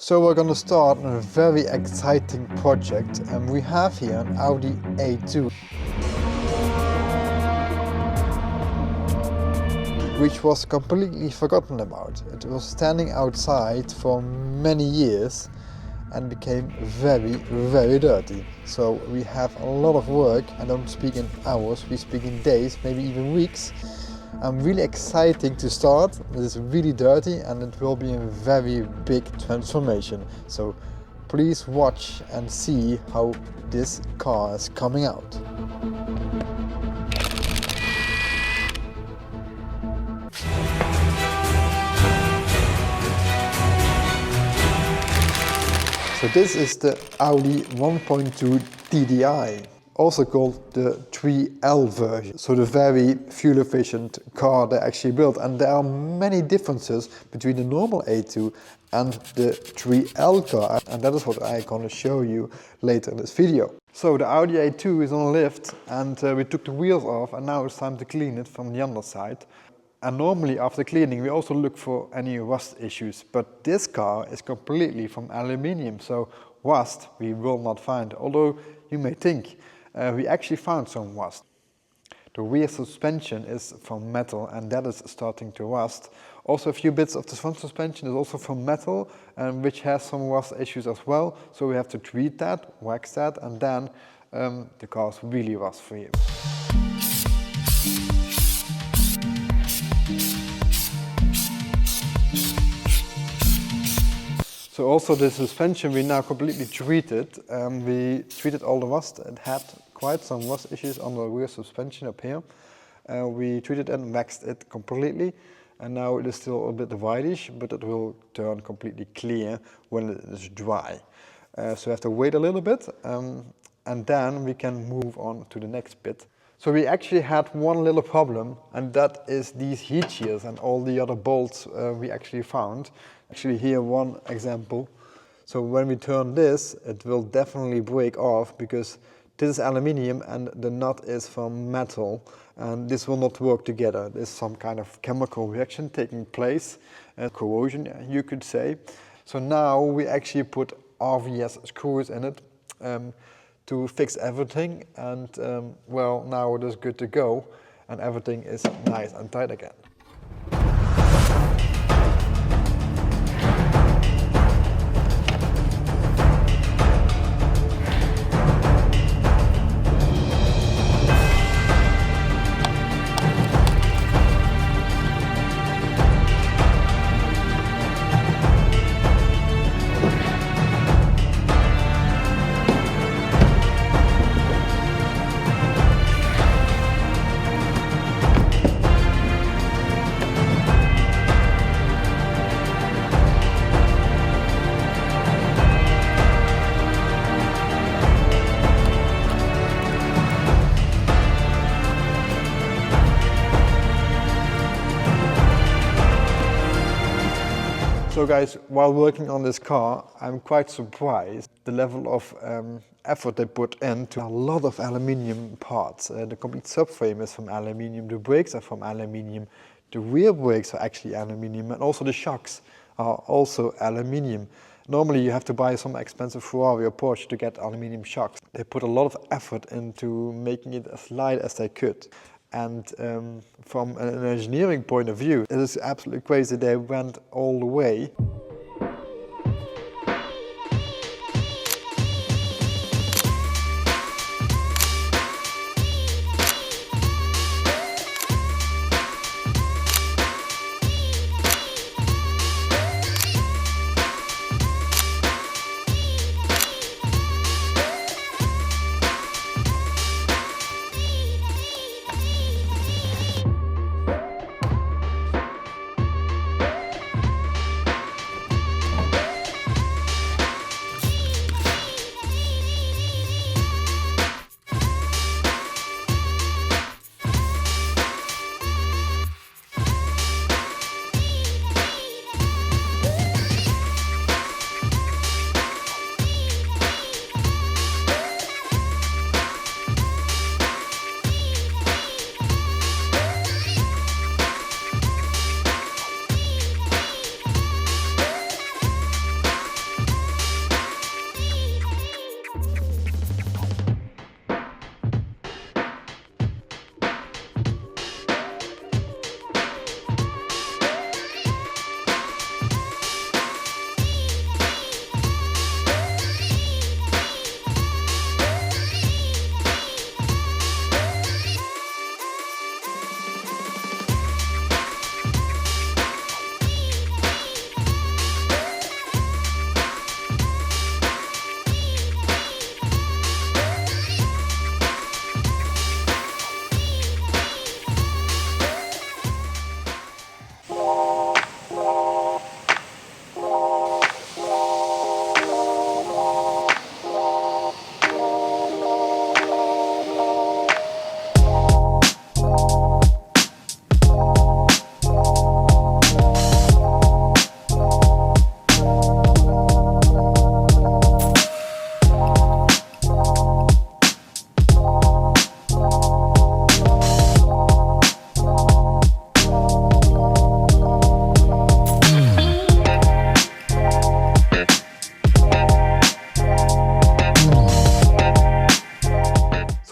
So we're going to start a very exciting project, and we have here an Audi A2, which was completely forgotten about. It was standing outside for many years and became very dirty. So we have a lot of work. I don't speak in hours, we speak in days, maybe even weeks. I'm really excited to start. It is really dirty and it will be a very big transformation. So please watch and see how this car is coming out. So this is the Audi 1.2 TDI, also called the 3L version. So the very fuel efficient car they actually built. And there are many differences between the normal A2 and the 3L car. And that is what I'm going to show you later in this video. So the Audi A2 is on a lift and we took the wheels off, and now it's time to clean it from the underside. And normally after cleaning we also look for any rust issues, but this car is completely from aluminium, so rust we will not find, although you may think we actually found some rust. The rear suspension is from metal and that is starting to rust. Also a few bits of the front suspension is also from metal, and which has some rust issues as well, so we have to treat that, wax that, and then the car is really rust free. So also the suspension we now completely treated. We treated all the rust. It had quite some rust issues on the rear suspension up here. We treated and waxed it completely, and now it is still a bit whitish, but it will turn completely clear when it is dry. So we have to wait a little bit and then we can move on to the next bit. So we actually had one little problem, and that is these heat shields and all the other bolts we actually found. Actually here one example. So when we turn this, it will definitely break off because this is aluminium and the nut is from metal, and this will not work together. There's some kind of chemical reaction taking place, corrosion you could say. So now we actually put RVS screws in it to fix everything, and well, now it is good to go and everything is nice and tight again. So guys, while working on this car, I'm quite surprised the level of effort they put into a lot of aluminium parts. The complete subframe is from aluminium, the brakes are from aluminium, the rear brakes are actually aluminium, and also the shocks are also aluminium. Normally you have to buy some expensive Ferrari or Porsche to get aluminium shocks. They put a lot of effort into making it as light as they could. And from an engineering point of view, it is absolutely crazy they went all the way.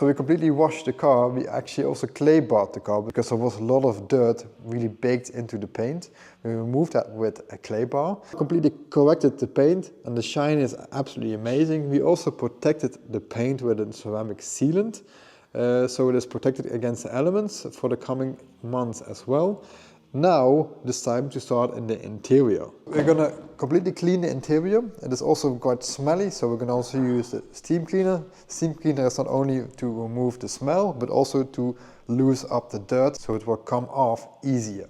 So we completely washed the car. We actually also clay barred the car because there was a lot of dirt really baked into the paint. We removed that with a clay bar. Completely corrected the paint and the shine is absolutely amazing. We also protected the paint with a ceramic sealant. So it is protected against the elements for the coming months as well. Now it's time to start in the interior. We're gonna completely clean the interior. It is also quite smelly, so we're gonna also use the steam cleaner. Steam cleaner is not only to remove the smell, but also to loose up the dirt so it will come off easier.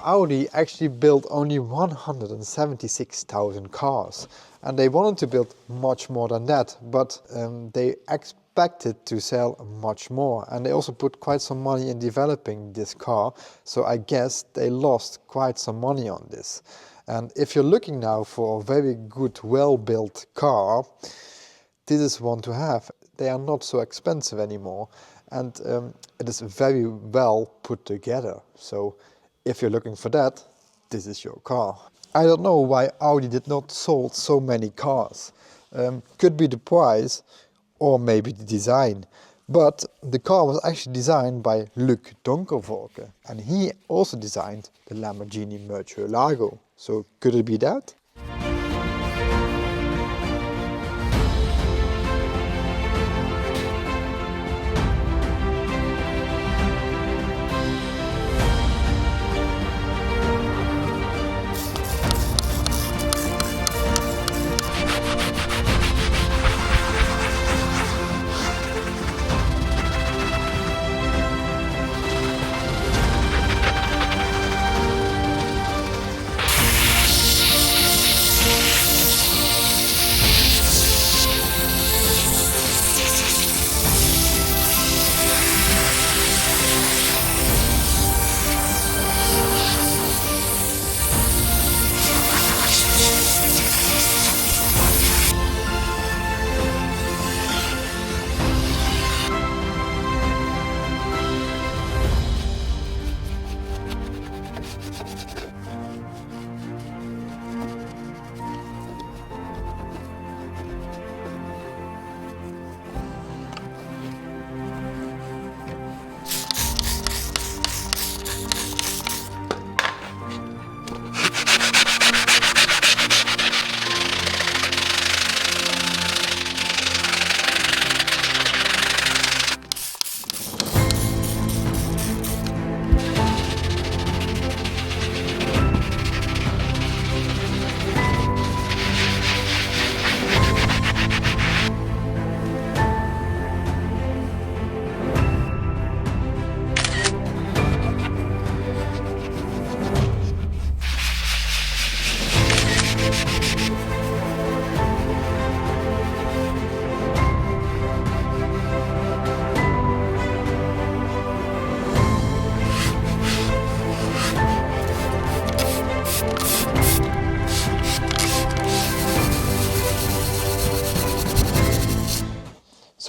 Audi actually built only 176,000 cars, and they wanted to build much more than that, but they expected to sell much more, and they also put quite some money in developing this car, so I guess they lost quite some money on this. And if you're looking now for a very good, well-built car, this is one to have. They are not so expensive anymore, and it is very well put together. So if you're looking for that, this is your car. I don't know why Audi did not sold so many cars. Could be the price or maybe the design. But the car was actually designed by Luc Donkerwolke, and he also designed the Lamborghini Murcielago. So could it be that?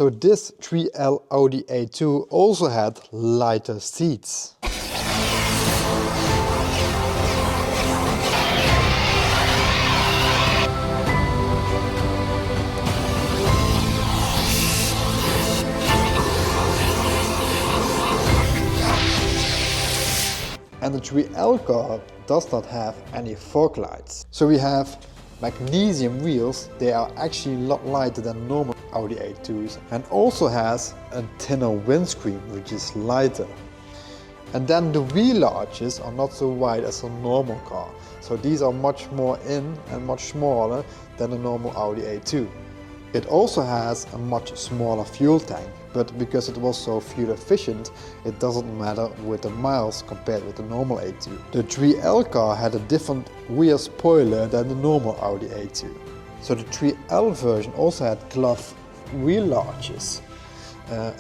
So this 3L Audi A2 also had lighter seats. And the 3L car does not have any fog lights. So we have magnesium wheels. They are actually a lot lighter than normal Audi A2s, and also has a thinner windscreen which is lighter. And then the wheel arches are not so wide as a normal car. So these are much more in and much smaller than a normal Audi A2. It also has a much smaller fuel tank, but because it was so fuel efficient, it doesn't matter with the miles compared with the normal A2. The 3L car had a different rear spoiler than the normal Audi A2. So the 3L version also had cloth wheel arches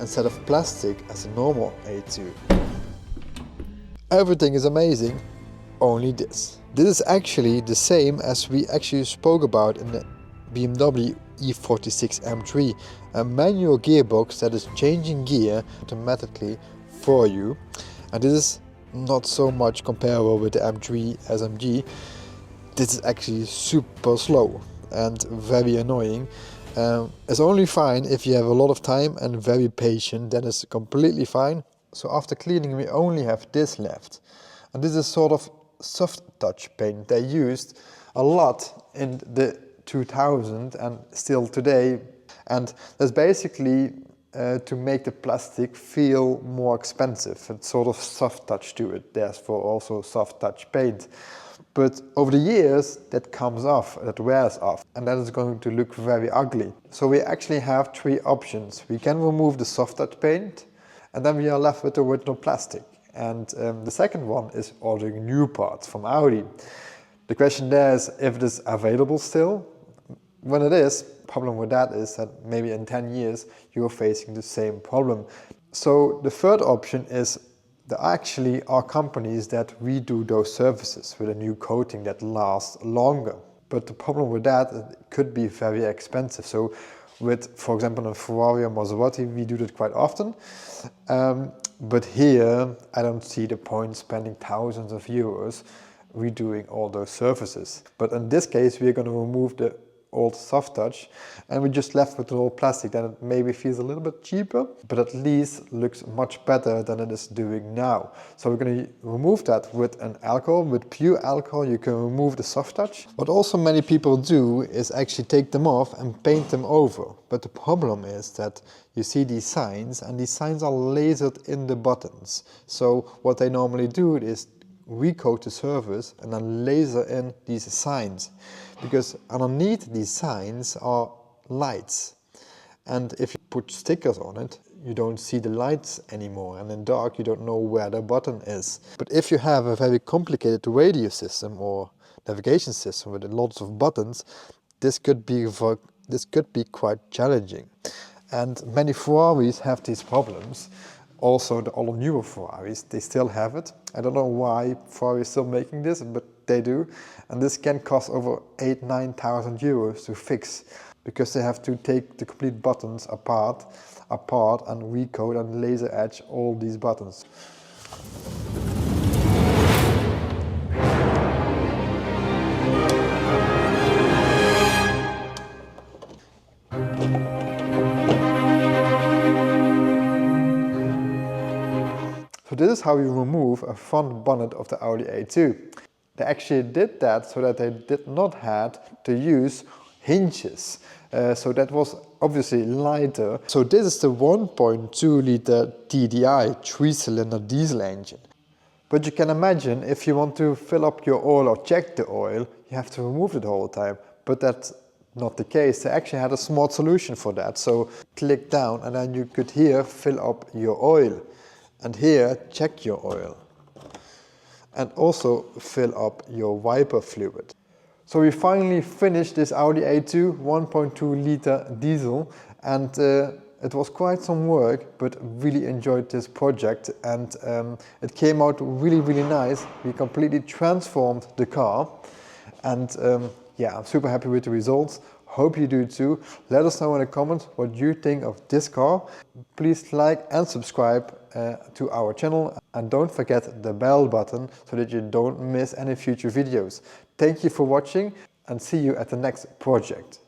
instead of plastic as a normal A2. Everything is amazing, only this. This is actually the same as we actually spoke about in the BMW E46 M3, a manual gearbox that is changing gear automatically for you. And this is not so much comparable with the M3 SMG. This is actually super slow and very annoying. It's only fine if you have a lot of time and very patient, then it's completely fine. So after cleaning we only have this left. And this is sort of soft touch paint they used a lot in the 2000 and still today, and that's basically to make the plastic feel more expensive. It's sort of soft touch to it, therefore also soft touch paint. But over the years that comes off, that wears off, and that is going to look very ugly. So we actually have three options. We can remove the soft touch paint, and then we are left with the original plastic. And the second one is ordering new parts from Audi. The question there is if it is available still. When it is, the problem with that is that maybe in 10 years you are facing the same problem. So the third option is there actually are companies that redo those surfaces with a new coating that lasts longer. But the problem with that, it could be very expensive. So with, for example, a Ferrari or Maserati, we do that quite often. But here, I don't see the point spending thousands of euros redoing all those surfaces. But in this case, we're going to remove the old soft touch and we're just left with the old plastic. Then it maybe feels a little bit cheaper, but at least looks much better than it is doing now. So we're going to remove that with an alcohol, with pure alcohol. You can remove the soft touch. What also many people do is actually take them off and paint them over. But the problem is that you see these signs, and these signs are lasered in the buttons. So what they normally do is recoat the surface and then laser in these signs, because underneath these signs are lights, and if you put stickers on it you don't see the lights anymore, and in dark you don't know where the button is. But if you have a very complicated radio system or navigation system with lots of buttons, this could be quite challenging, and many Ferraris have these problems. Also, the all newer Ferraris, they still have it. I don't know why Ferrari is still making this, but they do. And this can cost over 8,000–9,000 euros to fix, because they have to take the complete buttons apart and recoat and laser etch all these buttons. So this is how you remove a front bonnet of the Audi A2. They actually did that so that they did not have to use hinges. So that was obviously lighter. So this is the 1.2 liter TDI 3-cylinder diesel engine. But you can imagine if you want to fill up your oil or check the oil, you have to remove it all the time. But that's not the case. They actually had a smart solution for that. So click down and then you could here fill up your oil. And here, check your oil. And also fill up your wiper fluid. So we finally finished this Audi A2 1.2 liter diesel, and it was quite some work, but really enjoyed this project, and it came out really nice. We completely transformed the car, and yeah, I'm super happy with the results. Hope you do too. Let us know in the comments what you think of this car. Please like and subscribe to our channel, and don't forget the bell button so that you don't miss any future videos. Thank you for watching, and see you at the next project.